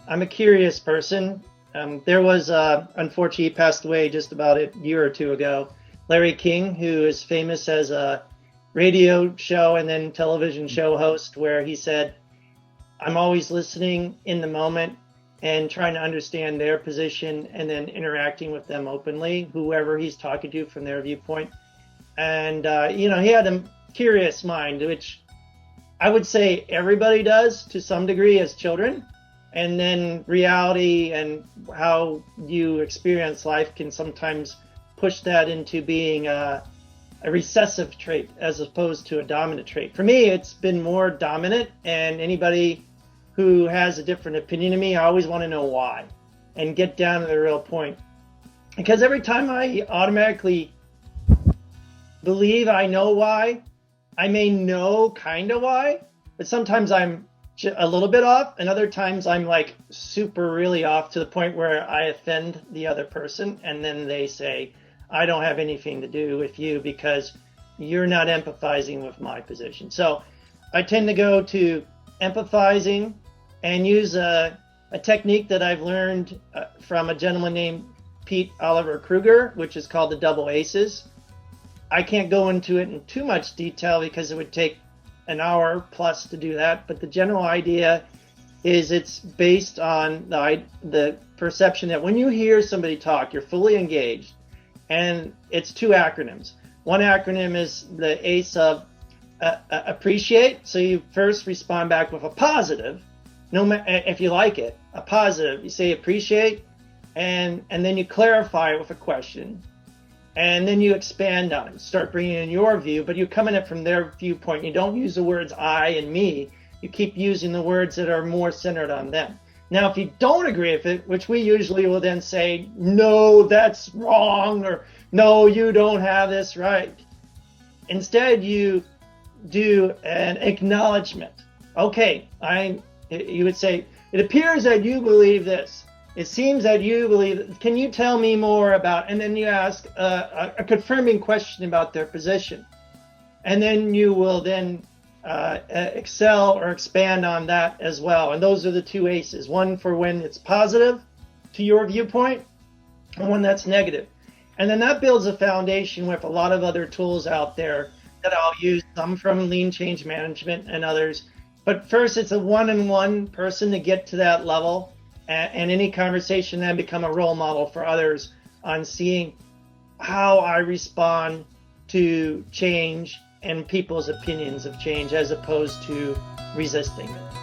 I'm a curious person. There was, unfortunately, he passed away just about a year or two ago, Larry King, who is famous as a radio show and then television show host, where he said, I'm always listening in the moment and trying to understand their position and then interacting with them openly, whoever he's talking to from their viewpoint. And, he had a curious mind, which I would say everybody does to some degree as children. And then reality and how you experience life can sometimes push that into being a recessive trait as opposed to a dominant trait. For me, it's been more dominant, and anybody who has a different opinion of me, I always want to know why and get down to the real point. Because every time I automatically believe I know why, I may know kind of why, but sometimes I'm a little bit off, and other times I'm like super really off to the point where I offend the other person, and then they say, I don't have anything to do with you because you're not empathizing with my position. So I tend to go to empathizing and use a technique that I've learned from a gentleman named Pete Oliver Kruger, which is called the double aces. I can't go into it in too much detail because it would take an hour plus to do that, but the general idea is it's based on the perception that when you hear somebody talk, you're fully engaged, and it's two acronyms. One acronym is the ACE of appreciate, so you first respond back with a positive, if you like it, a positive. You say appreciate, and then you clarify it with a question. And then you expand on it, start bringing in your view, but you come in it from their viewpoint. You don't use the words I and me. You keep using the words that are more centered on them. Now, if you don't agree with it, which we usually will then say, no, that's wrong, or no, you don't have this right. Instead, you do an acknowledgement. Okay, you would say, it appears that you believe this. It seems that you believe, can you tell me more about, and then you ask a confirming question about their position. And then you will then excel or expand on that as well. And those are the two aces, one for when it's positive to your viewpoint and one that's negative. And then that builds a foundation with a lot of other tools out there that I'll use, some from Lean Change Management and others. But first, it's a one-on-one person to get to that level. And any conversation then become a role model for others on seeing how I respond to change and people's opinions of change as opposed to resisting it.